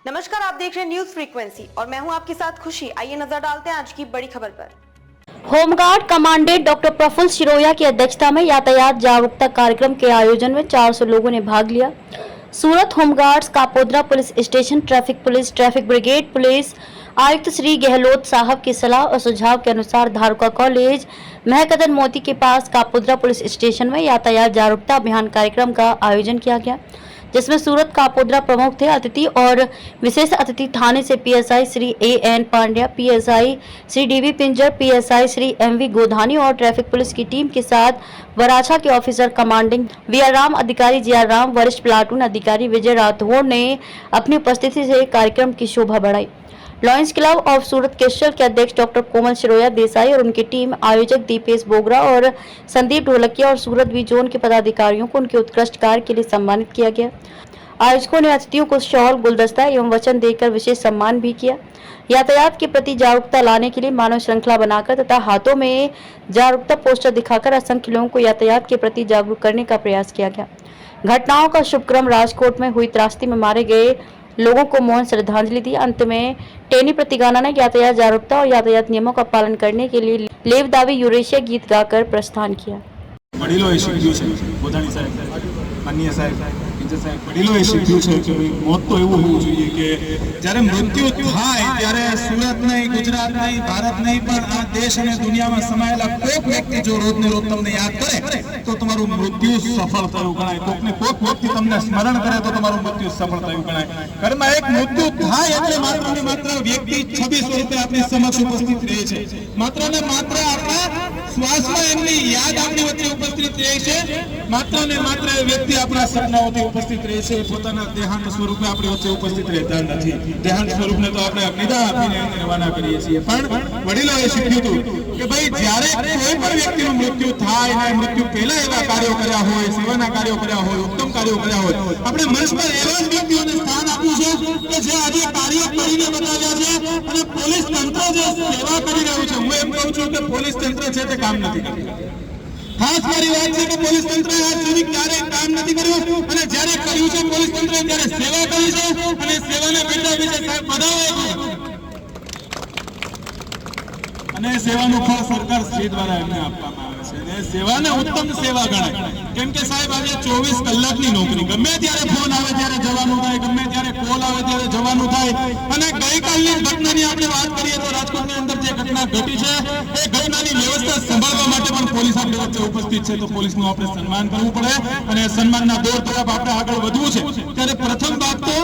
नमस्कार, आप देख रहे हैं न्यूज फ्रीक्वेंसी और मैं हूं आपके साथ खुशी। आइए नजर डालते हैं आज की बड़ी खबर पर। Home guard commandant doctor Praful Shiroya की अध्यक्षता में यातायात जागरूकता कार्यक्रम के आयोजन में 400 लोगों ने भाग लिया। Surat home guards, Kapodra police station, traffic police, traffic brigade police आयुक्त श्री गहलोत साहब की सलाह और सुझाव के अनुसार धारुका कॉलेज महकदन मोती के पास कापोद्रा पुलिस स्टेशन में यातायात जागरूकता अभियान कार्यक्रम का आयोजन किया गया, जिसमें सूरत कापोद्रा प्रमुख थे अतिथि और विशेष अतिथि थाने से PSI Shri AN Pandya, PSI Shri DV Pinjar, PSI Shri MV Godhani और ट्रैफिक पुलिस की टीम के साथ वराछा के ऑफिसर कमांडिंग वीआर राम, अधिकारी जीआर राम, वरिष्ठ प्लाटून अधिकारी विजय राठौड़ ने अपनी उपस्थिति से कार्यक्रम की शोभा बढ़ाई। लॉयंस क्लब ऑफ सूरत केशल के अध्यक्ष डॉक्टर कोमल शिरोया देसाई और उनकी टीम, आयोजक दीपेश बोगरा और संदीप ढोलकिया और सूरत बी जोन के पदाधिकारियों को उनके उत्कृष्ट कार्य के लिए सम्मानित किया गया। आयोजकों ने अतिथियों को शॉल, गुलदस्ता एवं वचन देकर विशेष सम्मान भी किया। यातायात के प्रति जागरूकता लाने के लिए मानव श्रृंखला बनाकर तथा हाथों में जागरूकता पोस्टर दिखाकर असंख्य लोगों को यातायात के प्रति जागरूक करने का प्रयास किया गया। घटनाओं का शुभक्रम राजकोट में हुई त्रासदी में मारे गए लोगों को मौन श्रद्धांजलि दी। अंत में टेनी प्रतिगाना ने यातायात जागरूकता और यातायात नियमों का पालन करने के लिए लेवदावी यूरेशिया गीत गाकर प्रस्थान किया। वडीलोए શીખ્યું છે ગોધાણી સાહેબ, માનનીય સાહેબ, ટીચર સાહેબ, વડીલોએ શીખ્યું છે કે મોત તો એવું હોવું જોઈએ કે જ્યારે મૃત્યુ થાય ત્યારે સુરત નહીં, ગુજરાત નહીં, ભારત નહીં પણ આ દેશ અને દુનિયામાં સમાયેલા કોઈક વ્યક્તિ જો રોજને રોજ તમને યાદ કરે તો તમારું મૃત્યુ સફળ થયું ગણાય। કોઈકને કોઈક વ્યક્તિ તમને સ્મરણ કરે તો તમારું મૃત્યુ સફળ થયું ગણાય। ઘરમાં એક મૃત્યુ થાય એટલે માત્ર ને માત્ર વ્યક્તિ છબી સ્વરૂપે આપણી સમક્ષ ઉપસ્થિત રહે છે। માત્ર ને માત્ર આપણા શ્વાસમાં એમની યાદ આપણી વચ્ચે ઉપસ્થિત રહે છે। માત્ર ને માત્ર વ્યક્તિ આપણા સપનાઓથી ઉપસ્થિત રહે છે, પોતાના દેહાંત સ્વરૂપે આપણી વચ્ચે ઉપસ્થિત રહેતા નથી। દેહાંત સ્વરૂપને તો આપણે અગ્નિદાહ આપીને રવાના કરીએ છીએ, પણ વડીલોએ શીખ્યું હતું કે ભાઈ જ્યારે કોઈ પણ વ્યક્તિનું મૃત્યુ થાય અને મૃત્યુ પહેલા એવા કાર્યો કર્યા હોય, સેવાના કાર્યો કર્યા હોય, ઉત્તમ કાર્યો કર્યા હોય, આપણે મંચ પર એવા જ વ્યક્તિઓને સ્થાન આપ્યું છે કે જે આજે કાર્યો કરીને બતાવ્યા છે અને પોલીસ તંત્ર જે સેવા કરી રહ્યું છે, હું એમ કહું છું કે પોલીસ તંત્ર છે તે કામ નથી કરતું। ખાસ મારી વાત છે કે પોલીસ તંત્રએ આજ સુધી ક્યારેય કામ નથી કર્યું અને જ્યારે કર્યું છે પોલીસ તંત્રએ ત્યારે સેવા કરી છે અને સેવાના બેટા વિશે સાહેબ બધાએ અને સેવાનું ફળ સરકાર શ્રી દ્વારા એમને આપવામાં આવે છે અને સેવાને ઉત્તમ સેવા ગણાય। કેમ કે સાહેબ આજે 24 કલાકની નોકરી, ગમે ત્યારે ફોન આવે ત્યારે જવાનું થાય, ગમે ત્યારે કોલ આવે ત્યારે જવાનું થાય। અને ગઈકાલની ઘટનાની આપણે વાત કરીએ તો રાજકોટની અંદર જે ઘટના ઘટી છે એ ઘટનાની વ્યવસ્થા સંભાળવા માટે પણ પોલીસ આપણી વચ્ચે ઉપસ્થિત છે, તો પોલીસનું આપણે સન્માન કરવું પડે અને સન્માનના દોર તરફ આપણે આગળ વધવું છે। ત્યારે પ્રથમ વાત તો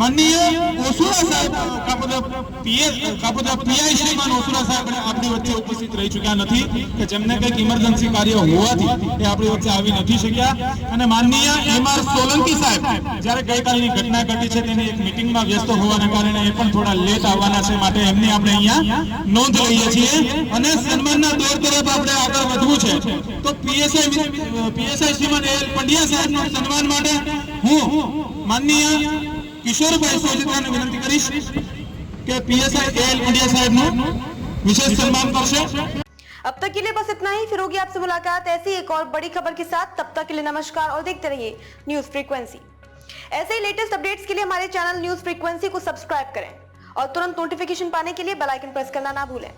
માનનીય ઓસુરા સાહેબ, કાપોદ્રા પીઆઈ શ્રીમાન ઓસુરા સાહેબ આપણી વચ્ચે ઉપસ્થિત રહી ચૂક્યા નથી કે જેમને કંઈક ઇમરજન્સી કાર્ય હોવાથી એ આપણી વચ્ચે આવી નથી શક્યા। અને માનનીય એમઆર સોલંકી સાહેબ જ્યારે ગઈકાલની ઘટના ઘટી છે તેની એક મીટિંગમાં વ્યસ્ત હોવાના કારણે એ પણ થોડા લેટ આવવાના છે, માટે એમની આપણે અહીંયા નોંધ લઈએ છીએ અને સન્માનના દોર તરફ આપણે આગળ વધવું છે। તો પીએસઆઈ શ્રીમાન એલ પંડ્યા સાહેબના સન્માન માટે હું માનનીય किशोरभाई सोजित्रा ने विनती करीश कि पीएसआई एल पंड्या साहब नो विशेष सम्मान करशे। अब तक के लिए बस इतना ही, फिर होगी आपसे मुलाकात ऐसी एक और बड़ी खबर के साथ। तब तक के लिए नमस्कार और देखते रहिए न्यूज फ्रीक्वेंसी। ऐसे ही लेटेस्ट अपडेट्स के लिए हमारे चैनल न्यूज फ्रीक्वेंसी को सब्सक्राइब करें और तुरंत नोटिफिकेशन पाने के लिए बेल आइकन प्रेस करना ना भूलें।